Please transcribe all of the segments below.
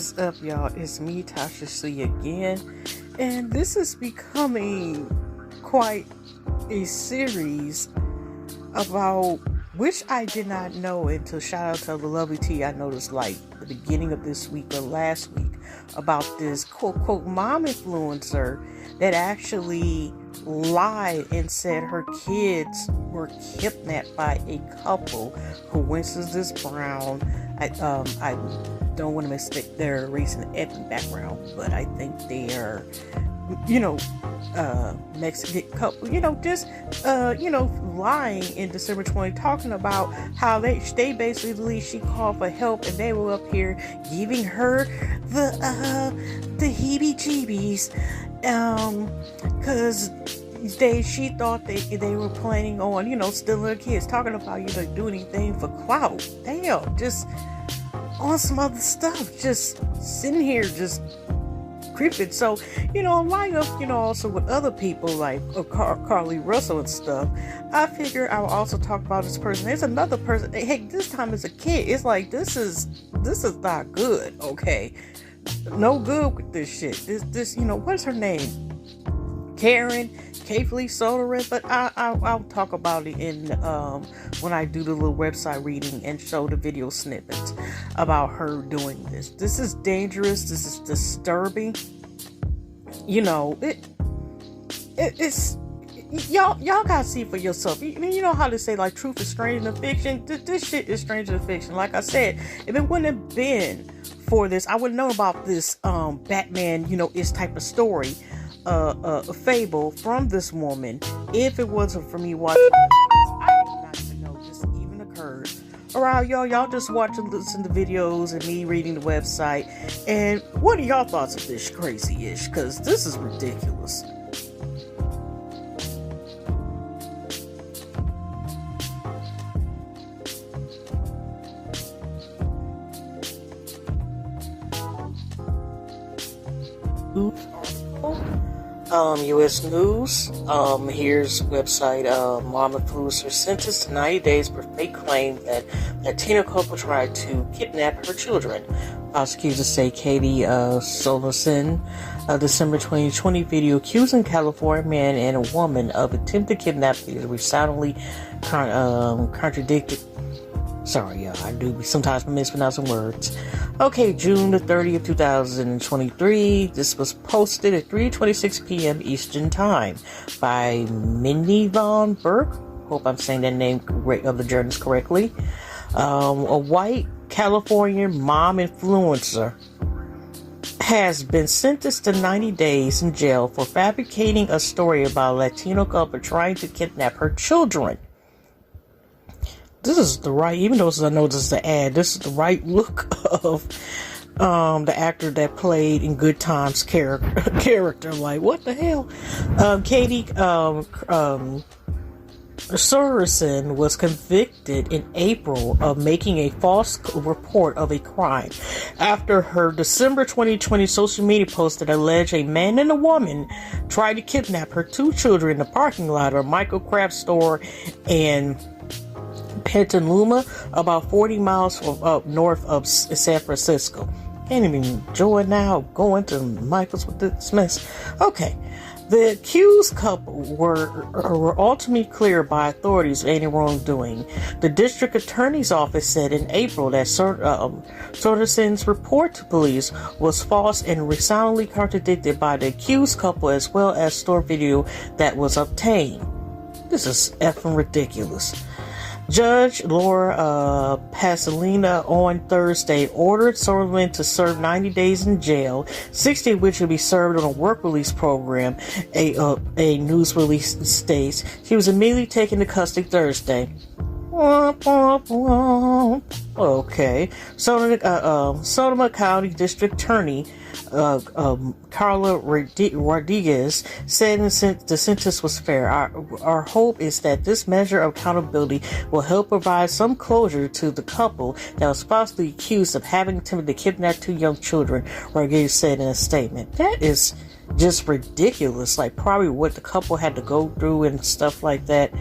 is up, y'all? It's me, Tasha C again, and this is becoming quite a series about which I did not know until shout out to the lovely T. I noticed like the beginning of this week or last week about this quote mom influencer that actually lied and said her kids were kidnapped by a couple who went to this brown. I don't want to mistake their race and ethnic background, but I think they are, Mexican couple, just, lying in December 20, talking about how they basically, she called for help and they were up here giving her the heebie-jeebies, cause she thought they were planning on, stealing her kids, talking about, do anything for clout. Damn, just on some other stuff, just sitting here, just creeping. So, line up, also with other people like Carly Russell and stuff. I figure I will also talk about this person. There's another person. Hey, this time it's a kid. It's like, this is not good. Okay. No good with this shit. This, what's her name? Karen, Kaylee Sorensen, but I'll talk about it in when I do the little website reading and show the video snippets about her doing this. This is dangerous. This is disturbing. It's y'all gotta see for yourself. You know how they say like truth is stranger than fiction. This shit is stranger than fiction. Like I said, if it wouldn't have been for this, I wouldn't know about this Batman, is type of story. A fable from this woman. If it wasn't for me watching this, I did not even know this even occurred. Alright, y'all just watch and listen to videos and me reading the website. And what are y'all thoughts of this crazy-ish? Because this is ridiculous. U.S. News. Here's website. Mom influencer sentenced to 90 days for fake claim that Latino couple tried to kidnap her children. Prosecutors say Katie Sorensen, December 2020 video accusing California man and a woman of attempted kidnapping is resoundingly contradicted. Sorry, I do sometimes mispronouncing words. Okay, June the 30th, 2023. This was posted at 3:26 p.m. Eastern Time by Mindy Von Burke. Hope I'm saying that name of the journalist correctly. A white California mom influencer has been sentenced to 90 days in jail for fabricating a story about a Latino couple trying to kidnap her children. This is the right, even though I know this is the ad, this is the right look of the actor that played in Good Times character. Like, what the hell? Katie Sorensen was convicted in April of making a false report of a crime after her December 2020 social media post that alleged a man and a woman tried to kidnap her two children in the parking lot of a microcraft store in Petaluma, about 40 miles up north of San Francisco. Can't even enjoy now going to Michael's with this mess. Okay. The accused couple were ultimately cleared by authorities of any wrongdoing. The district attorney's office said in April that Sorensen's report to police was false and resoundingly contradicted by the accused couple as well as store video that was obtained. This is effing ridiculous. Judge Laura Pasolina on Thursday ordered Sorensen to serve 90 days in jail, 60 of which will be served on a work release program, a news release states. She was immediately taken to custody Thursday. Okay. Sonoma County District Attorney Carla Rodriguez said the sentence was fair. Our hope is that this measure of accountability will help provide some closure to the couple that was falsely accused of having attempted to kidnap two young children, Rodriguez said in a statement. That is just ridiculous. Like, probably what the couple had to go through and stuff like that.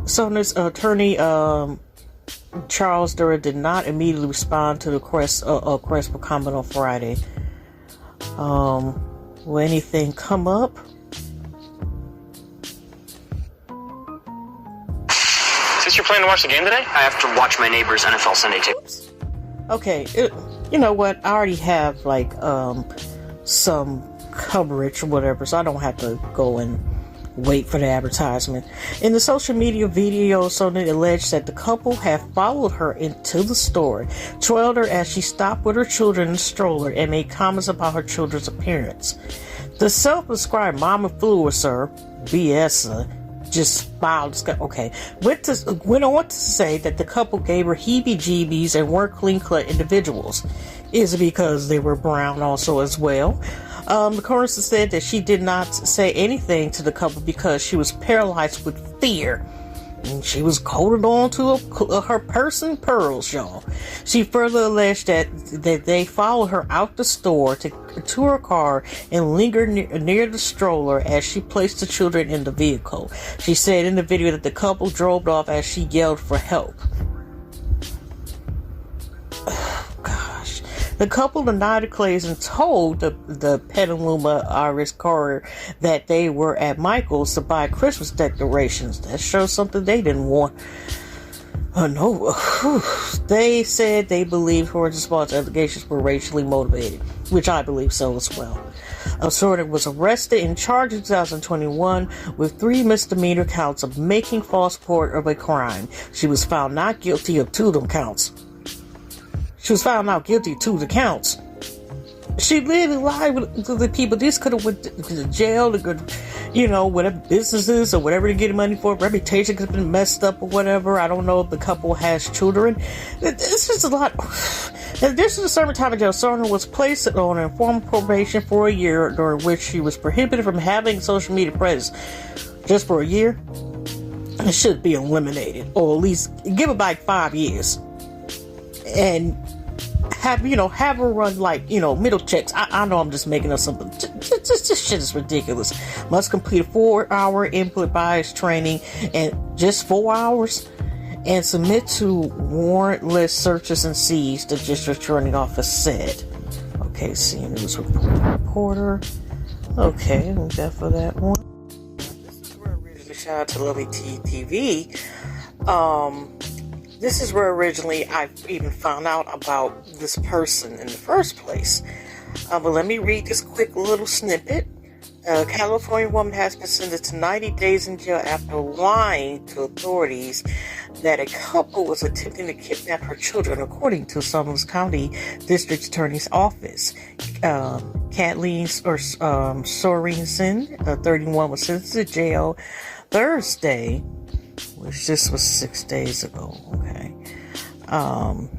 Sona's attorney Charles Durrell did not immediately respond to the request for comment on Friday. Will anything come up? Is this your plan to watch the game today? I have to watch my neighbor's NFL Sunday tips. Okay, you know what? I already have like some coverage or whatever, so I don't have to go and wait for the advertisement. In the social media video, Sonia alleged that the couple had followed her into the store, trailed her as she stopped with her children in the stroller, and made comments about her children's appearance. The self-described mom influencer, BS, just filed. Okay, went on to say that the couple gave her heebie-jeebies and weren't clean-cut individuals. Is it because they were brown also as well? The coroner said that she did not say anything to the couple because she was paralyzed with fear. And she was holding on to her purse and pearls, y'all. She further alleged that they followed her out the store to her car and lingered near the stroller as she placed the children in the vehicle. She said in the video that the couple drove off as she yelled for help. The couple denied the claims and told the Petaluma Irish Courier that they were at Michael's to buy Christmas decorations. That shows something they didn't want. No. They said they believed her response to allegations were racially motivated, which I believe so as well. Sorensen was arrested and charged in 2021 with 3 misdemeanor counts of making false report of a crime. She was found not guilty of 2 of them counts. She was found out guilty of 2 of the counts. She literally lied with the people. This could have went to jail, to go, whatever businesses or whatever they're getting money for. Reputation could have been messed up or whatever. I don't know if the couple has children. It's just a lot. In addition to serving time in jail, Sorensen was placed on informal probation for a year, during which she was prohibited from having social media presence. Just for a year? It should be eliminated, or at least give it back 5 years. And have her run middle checks. I know I'm just making up something. This shit is ridiculous. Must complete a 4-hour input bias training, and just 4 hours, and submit to warrantless searches and seizures, the district attorney office said. Okay, CNN News reporter. Okay, we got for that one. This is where originally shout out to Lovely TV. This is where originally I even found out about this person in the first place. But let me read this quick little snippet. A California woman has been sentenced to 90 days in jail after lying to authorities that a couple was attempting to kidnap her children, according to Somerset County District Attorney's Office. Kathleen Sorensen, 31, was sentenced to jail Thursday, which this was 6 days ago. Okay.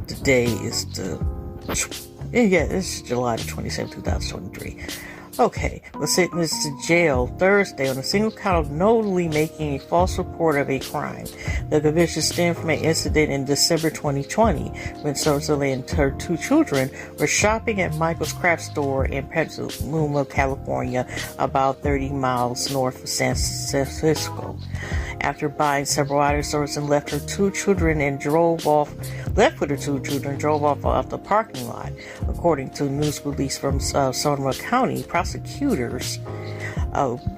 Today is it's July the 27th, 2023. Okay, was sentenced to jail Thursday on a single count of knowingly making a false report of a crime. The conviction stemmed from an incident in December 2020 when Sorensen and her 2 children were shopping at Michael's craft store in Petaluma, California, about 30 miles north of San Francisco. After buying several items, Sorensen left with her 2 children and drove off out the parking lot. According to news release from Somerset County prosecutors,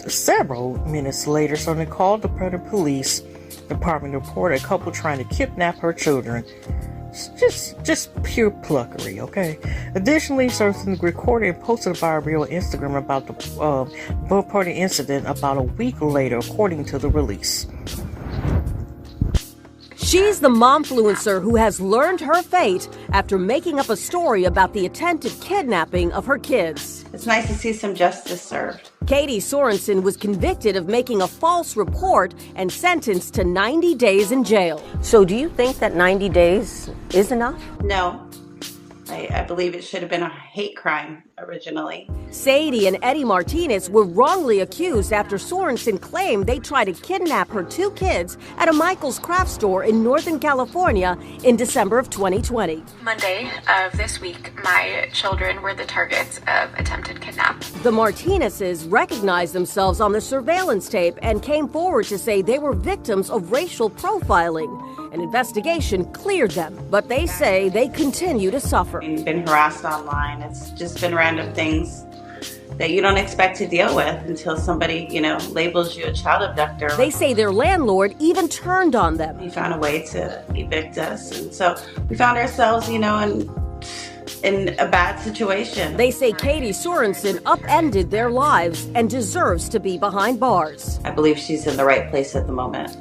several minutes later, Sorensen called the Predator Police Department to report a couple trying to kidnap her children. It's just pure pluckery, okay? Additionally, Sorensen recorded and posted a viral video on Instagram about the boat-party incident about a week later, according to the release. She's the momfluencer who has learned her fate after making up a story about the attempted kidnapping of her kids. It's nice to see some justice served. Katie Sorensen was convicted of making a false report and sentenced to 90 days in jail. So do you think that 90 days is enough? No. I believe it should have been a hate crime. originally. Sadie and Eddie Martinez were wrongly accused after Sorensen claimed they tried to kidnap her two kids at a Michael's craft store in Northern California in December of 2020. Monday of this week, my children were the targets of attempted kidnap. The Martinezes recognized themselves on the surveillance tape and came forward to say they were victims of racial profiling. An investigation cleared them, but they say they continue to suffer. We've been harassed online. It's just been random things that you don't expect to deal with until somebody, labels you a child abductor. They say their landlord even turned on them. He found a way to evict us, and so we found ourselves, in a bad situation. They say Katie Sorensen upended their lives and deserves to be behind bars. I believe she's in the right place at the moment.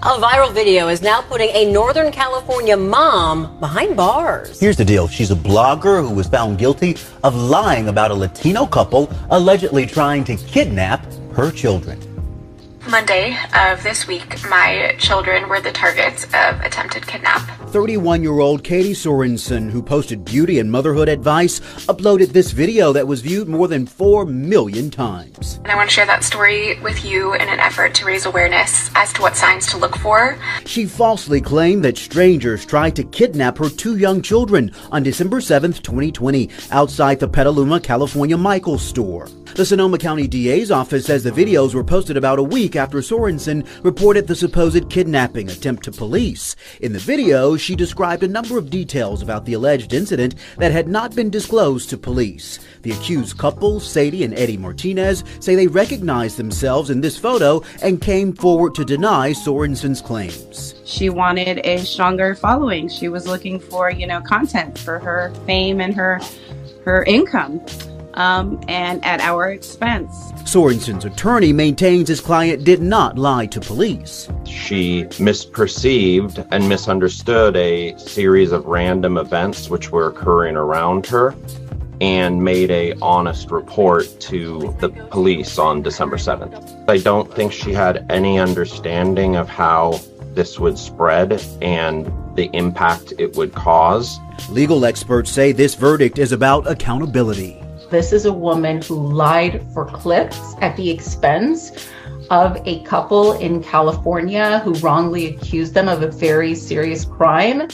A viral video is now putting a Northern California mom behind bars. Here's the deal. She's a blogger who was found guilty of lying about a Latino couple allegedly trying to kidnap her children. Monday of this week, my children were the targets of attempted kidnap. 31-year-old Katie Sorensen, who posted beauty and motherhood advice, uploaded this video that was viewed more than 4 million times. And I want to share that story with you in an effort to raise awareness as to what signs to look for. She falsely claimed that strangers tried to kidnap her two young children on December 7th, 2020, outside the Petaluma, California Michael's store. The Sonoma County DA's office says the videos were posted about a week after Sorensen reported the supposed kidnapping attempt to police. In the video, she described a number of details about the alleged incident that had not been disclosed to police. The accused couple, Sadie and Eddie Martinez, say they recognized themselves in this photo and came forward to deny Sorensen's claims. She wanted a stronger following. She was looking for, content for her fame and her income. And at our expense. Sorensen's attorney maintains his client did not lie to police. She misperceived and misunderstood a series of random events which were occurring around her and made an honest report to the police on December 7th. I don't think she had any understanding of how this would spread and the impact it would cause. Legal experts say this verdict is about accountability. This is a woman who lied for clicks at the expense of a couple in California who wrongly accused them of a very serious crime.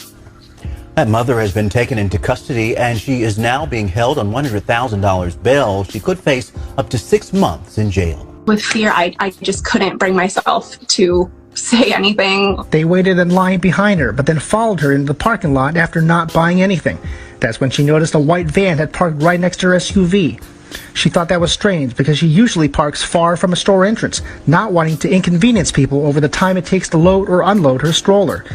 That mother has been taken into custody and she is now being held on $100,000 bail. She could face up to 6 months in jail. With fear, I just couldn't bring myself to say anything. They waited in line behind her, but then followed her into the parking lot after not buying anything. That's when she noticed a white van had parked right next to her SUV. She thought that was strange because she usually parks far from a store entrance, not wanting to inconvenience people over the time it takes to load or unload her stroller.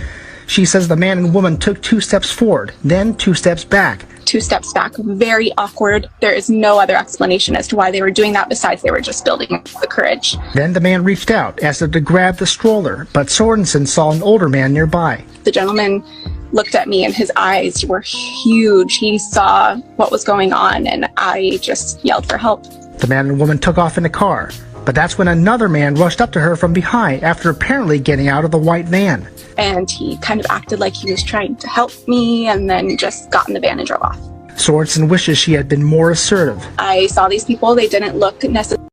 She says the man and woman took 2 steps forward, then 2 steps back. 2 steps back, very awkward. There is no other explanation as to why they were doing that besides they were just building the courage. Then the man reached out, asked her to grab the stroller, but Sorensen saw an older man nearby. The gentleman looked at me and his eyes were huge. He saw what was going on and I just yelled for help. The man and woman took off in a car, but that's when another man rushed up to her from behind after apparently getting out of the white van. And he kind of acted like he was trying to help me and then just got in the van and drove off. Sorensen wishes she had been more assertive. I saw these people, they didn't look necessarily